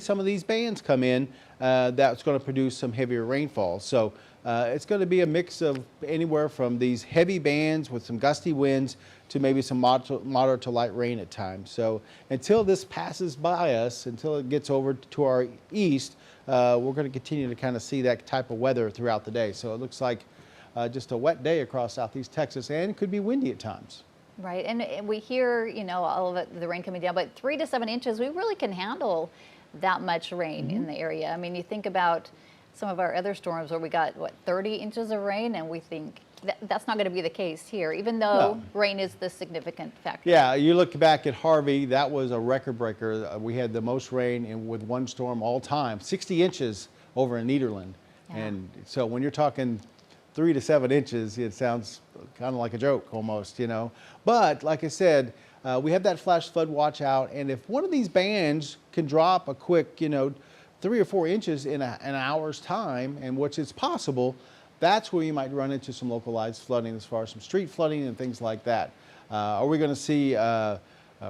some of these bands come in that's going to produce some heavier rainfall. So it's going to be a mix of anywhere from these heavy bands with some gusty winds to maybe some moderate to light rain at times. So until this passes by us, until it gets over to our east, we're going to continue to kind of see that type of weather throughout the day. So it looks like just a wet day across southeast Texas, and could be windy at times. Right, and we hear, you know, all of it, the rain coming down, but 3 to 7 inches, we really can handle that much rain in the area. I mean, you think about some of our other storms where we got, what, 30 inches of rain, and we think that's not going to be the case here, even though rain is the significant factor. Yeah, you look back at Harvey, that was a record breaker. We had the most rain with one storm all time, 60 inches over in Nederland. Yeah. And so when you're talking 3 to 7 inches, it sounds kind of like a joke almost, you know. But like I said, we have that flash flood watch out, and if one of these bands can drop a quick, you know, 3 or 4 inches in an hour's time, and which is possible, that's where you might run into some localized flooding as far as some street flooding and things like that. Are we going to see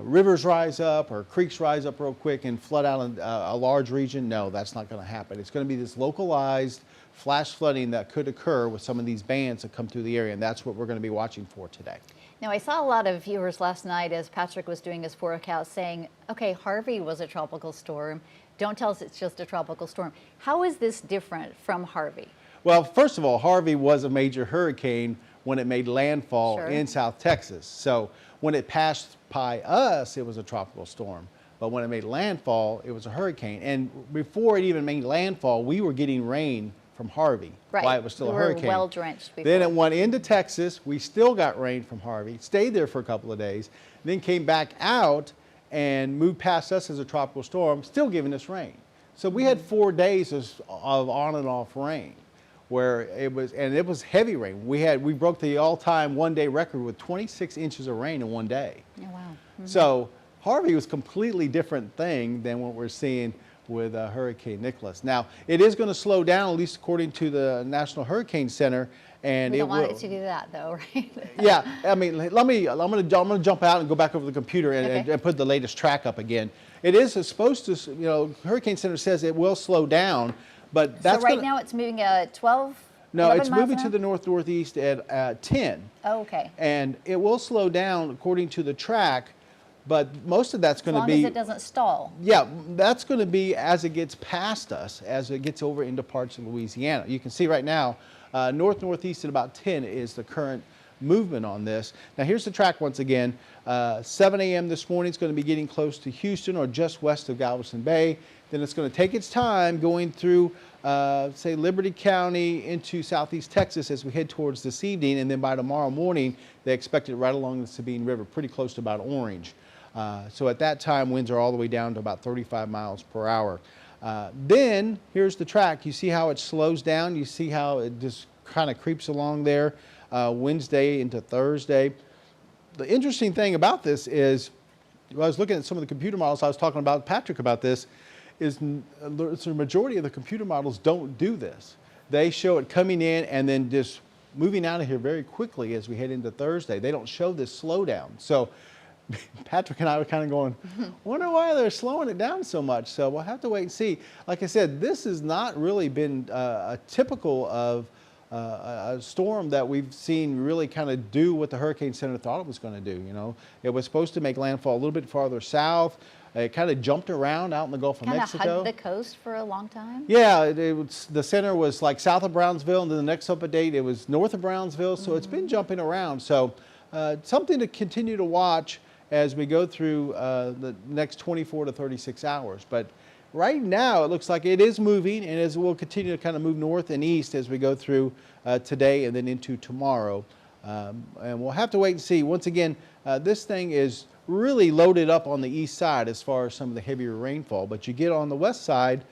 rivers rise up or creeks rise up real quick and flood out a large region? No, that's not going to happen. It's going to be this localized flash flooding that could occur with some of these bands that come through the area, and that's what we're going to be watching for today. Now, I saw a lot of viewers last night as Patrick was doing his forecast saying, okay, Harvey was a tropical storm. Don't tell us it's just a tropical storm. How is this different from Harvey? Well, first of all, Harvey was a major hurricane when it made landfall in South Texas. So when it passed by us, it was a tropical storm. But when it made landfall, it was a hurricane. And before it even made landfall, we were getting rain from Harvey while it was still a hurricane. We were well drenched before. Then it went into Texas. We still got rain from Harvey, stayed there for a couple of days, then came back out and moved past us as a tropical storm, still giving us rain. So we had 4 days of on and off rain, where it was heavy rain. We broke the all-time one-day record with 26 inches of rain in one day. Oh, wow. So Harvey was a completely different thing than what we're seeing with Hurricane Nicholas. Now, it is going to slow down, at least according to the National Hurricane Center. And we don't want it to do that, though, right? Yeah, I mean, I'm going to jump out and go back over the computer and put the latest track up again. It is supposed to, you know, Hurricane Center says it will slow down, but that's so right now it's moving at 12. No, it's moving to the north-northeast at 10. Oh, okay. And it will slow down according to the track, but most of that's going to be... As long as it doesn't stall. Yeah, that's going to be as it gets past us, as it gets over into parts of Louisiana. You can see right now, north-northeast at about 10 is the current movement on this. Now here's the track once again. 7 a.m. this morning, it's going to be getting close to Houston or just west of Galveston Bay. Then it's going to take its time going through, say, Liberty County into southeast Texas as we head towards this evening. And then by tomorrow morning, they expect it right along the Sabine River, pretty close to about Orange. So at that time, winds are all the way down to about 35 miles per hour. Then here's the track. You see how it slows down. You see how it just kind of creeps along there Wednesday into Thursday. The interesting thing about this is, I was looking at some of the computer models, I was talking about Patrick about this, is the majority of the computer models don't do this. They show it coming in and then just moving out of here very quickly as we head into Thursday. They don't show this slowdown. So Patrick and I were kind of going, wonder why they're slowing it down so much. So we'll have to wait and see. Like I said, this has not really been a typical of a storm that we've seen really kind of do what the Hurricane Center thought it was going to do. You know, it was supposed to make landfall a little bit farther south. It kind of jumped around out in the Gulf of Mexico. Kind of hugged the coast for a long time? Yeah, the center was like south of Brownsville, and then the next update it was north of Brownsville. So it's been jumping around. So something to continue to watch as we go through the next 24 to 36 hours. But right now, it looks like it is moving, and as we'll continue to kind of move north and east as we go through today and then into tomorrow. And we'll have to wait and see. Once again, this thing is really loaded up on the east side as far as some of the heavier rainfall. But you get on the west side,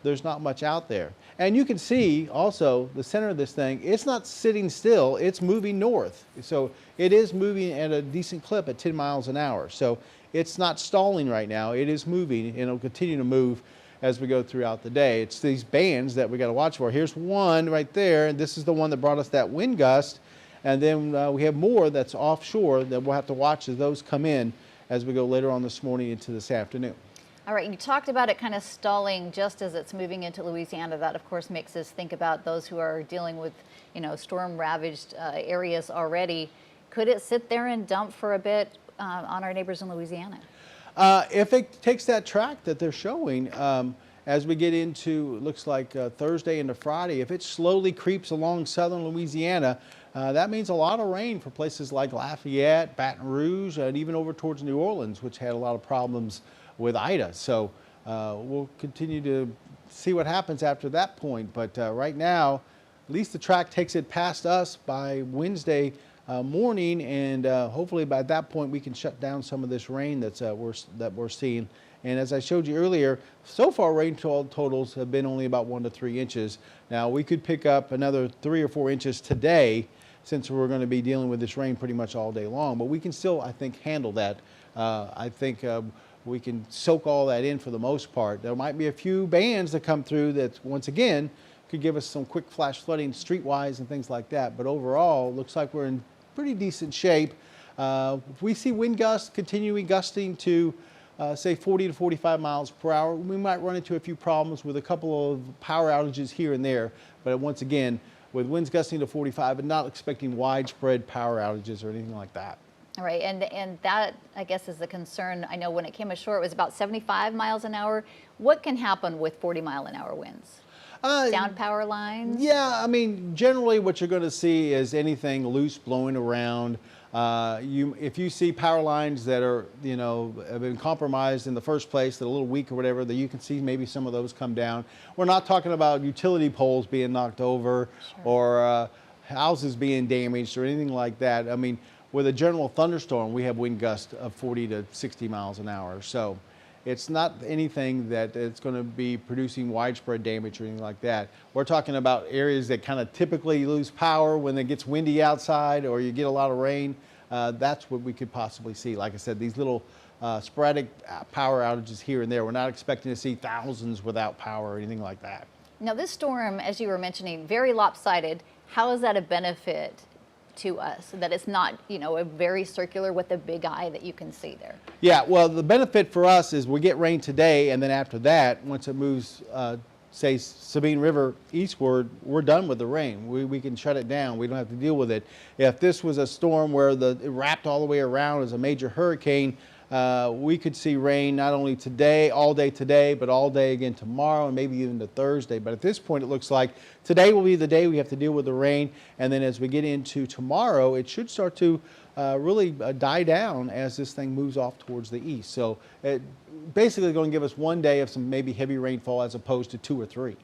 there's not much out there. And you can see also the center of this thing, it's not sitting still, it's moving north. So it is moving at a decent clip at 10 miles an hour. So it's not stalling right now, it is moving, and it'll continue to move as we go throughout the day. It's these bands that we got to watch for. Here's one right there, and this is the one that brought us that wind gust. And then we have more that's offshore that we'll have to watch as those come in as we go later on this morning into this afternoon. All right, you talked about it kind of stalling just as it's moving into Louisiana. That, of course, makes us think about those who are dealing with, storm-ravaged areas already. Could it sit there and dump for a bit on our neighbors in Louisiana? If it takes that track that they're showing, as we get into, looks like Thursday into Friday, if it slowly creeps along southern Louisiana, that means a lot of rain for places like Lafayette, Baton Rouge, and even over towards New Orleans, which had a lot of problems with Ida. So we'll continue to see what happens after that point. But right now, at least the track takes it past us by Wednesday morning, and hopefully by that point we can shut down some of this rain that we're seeing. And as I showed you earlier, so far rain totals have been only about 1 to 3 inches. Now we could pick up another 3 or 4 inches today, since we're going to be dealing with this rain pretty much all day long. But we can still, I think, handle that. I think we can soak all that in for the most part. There might be a few bands that come through that, once again, could give us some quick flash flooding streetwise and things like that. But overall, looks like we're in pretty decent shape. If we see wind gusts continuing gusting to say 40 to 45 miles per hour, we might run into a few problems with a couple of power outages here and there. But once again, with winds gusting to 45, and not expecting widespread power outages or anything like that. All right, and that, I guess, is the concern. I know when it came ashore, it was about 75 miles an hour. What can happen with 40-mile-an-hour winds? Down power lines? Yeah, I mean, generally what you're going to see is anything loose blowing around. If you see power lines that are, have been compromised in the first place, that are a little weak or whatever, that you can see maybe some of those come down. We're not talking about utility poles being knocked over, sure, or houses being damaged or anything like that. I mean, with a general thunderstorm, we have wind gusts of 40 to 60 miles an hour. So it's not anything that it's going to be producing widespread damage or anything like that. We're talking about areas that kind of typically lose power when it gets windy outside or you get a lot of rain. That's what we could possibly see. Like I said, these little sporadic power outages here and there. We're not expecting to see thousands without power or anything like that. Now, this storm, as you were mentioning, very lopsided. How is that a benefit to us, that it's not, a very circular with a big eye that you can see there? Yeah, well, the benefit for us is we get rain today, and then after that, once it moves, say, Sabine River eastward, we're done with the rain. We can shut it down. We don't have to deal with it. If this was a storm where it wrapped all the way around as a major hurricane, we could see rain not only today, all day today, but all day again tomorrow and maybe even to Thursday. But at this point, it looks like today will be the day we have to deal with the rain. And then as we get into tomorrow, it should start to really die down as this thing moves off towards the east. So it basically going to give us one day of some maybe heavy rainfall as opposed to 2 or 3.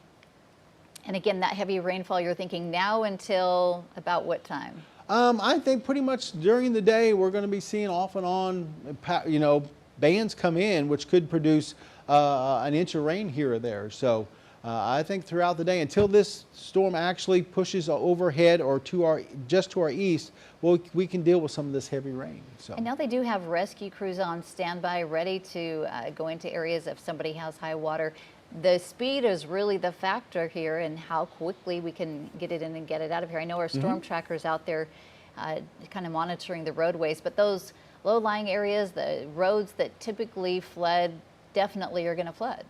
And again, that heavy rainfall, you're thinking now until about what time? I think pretty much during the day we're going to be seeing off and on, bands come in, which could produce an inch of rain here or there. So I think throughout the day, until this storm actually pushes overhead or just to our east, we can deal with some of this heavy rain. So. And now they do have rescue crews on standby, ready to go into areas if somebody has high water. The speed is really the factor here, and how quickly we can get it in and get it out of here. I know our storm trackers out there kind of monitoring the roadways, but those low-lying areas, the roads that typically flood, definitely are going to flood.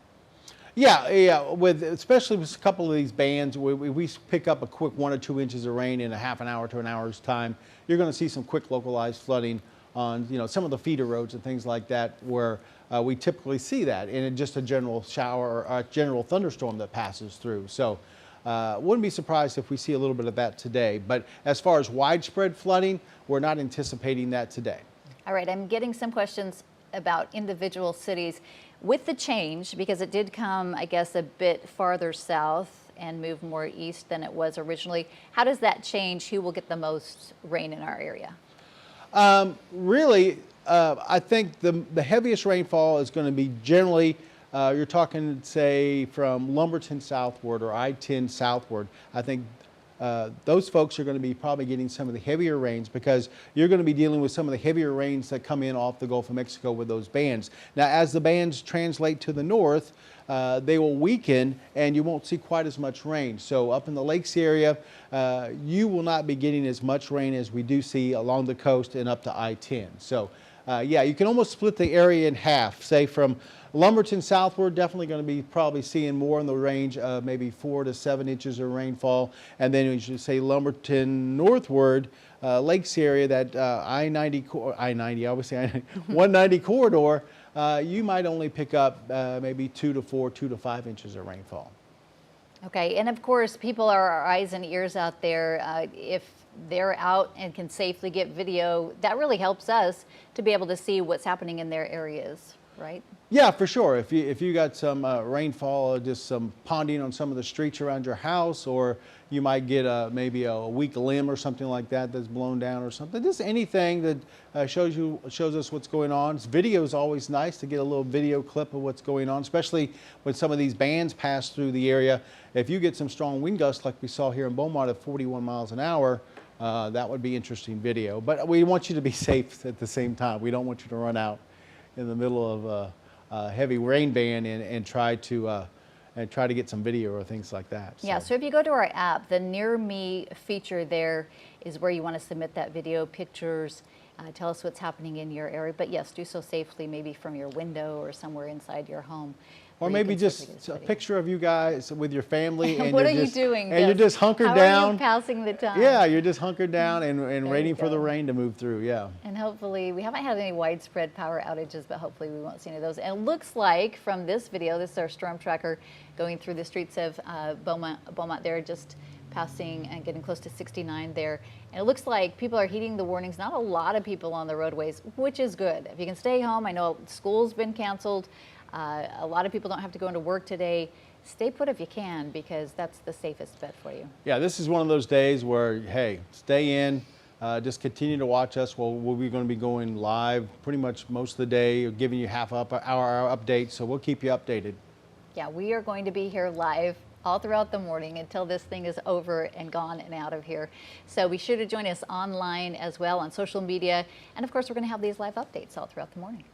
Yeah, especially with a couple of these bands, we pick up a quick 1 or 2 inches of rain in a half an hour to an hour's time. You're going to see some quick localized flooding on some of the feeder roads and things like that, where we typically see that in just a general shower or a general thunderstorm that passes through. So wouldn't be surprised if we see a little bit of that today. But as far as widespread flooding, we're not anticipating that today. All right, I'm getting some questions about individual cities. With the change, because it did come, I guess, a bit farther south and move more east than it was originally, how does that change who will get the most rain in our area? Really, I think the heaviest rainfall is going to be generally, you're talking, say, from Lumberton southward or I-10 southward. I think those folks are going to be probably getting some of the heavier rains, because you're going to be dealing with some of the heavier rains that come in off the Gulf of Mexico with those bands. Now, as the bands translate to the north, they will weaken and you won't see quite as much rain. So up in the lakes area, you will not be getting as much rain as we do see along the coast and up to I-10. So yeah, you can almost split the area in half, say from Lumberton southward, definitely going to be probably seeing more in the range of maybe 4 to 7 inches of rainfall. And then we should say Lumberton northward, Lakes area, that I-90, I always say 190 corridor, you might only pick up maybe 2 to 4, 2 to 5 inches of rainfall. Okay, and of course, people are our eyes and ears out there. If they're out and can safely get video, that really helps us to be able to see what's happening in their areas, right? Yeah, for sure. If you got some rainfall, or just some ponding on some of the streets around your house, or you might get maybe a weak limb or something like that that's blown down or something. Just anything that shows us what's going on. Video is always nice to get a little video clip of what's going on, especially when some of these bands pass through the area. If you get some strong wind gusts like we saw here in Beaumont at 41 miles an hour, that would be interesting video. But we want you to be safe at the same time. We don't want you to run out in the middle of a heavy rain band and try to get some video or things like that. Yeah, so if you go to our app, the Near Me feature there is where you want to submit that video, pictures, tell us what's happening in your area. But yes, do so safely, maybe from your window or somewhere inside your home. Or maybe just a picture of you guys with your family. And what are you doing? And you're just hunkered down. How are you passing the time? Yeah, you're just hunkered down and waiting for the rain to move through, yeah. And hopefully, we haven't had any widespread power outages, but hopefully we won't see any of those. And it looks like from this video, this is our storm tracker going through the streets of Beaumont there, just passing and getting close to 69 there. And it looks like people are heeding the warnings. Not a lot of people on the roadways, which is good. If you can stay home, I know school's been canceled. A lot of people don't have to go into work today. Stay put if you can, because that's the safest bet for you. Yeah, this is one of those days where, hey, stay in, just continue to watch us. We're going to be going live pretty much most of the day, giving you hour updates, so we'll keep you updated. Yeah, we are going to be here live all throughout the morning until this thing is over and gone and out of here. So be sure to join us online as well on social media. And of course, we're going to have these live updates all throughout the morning.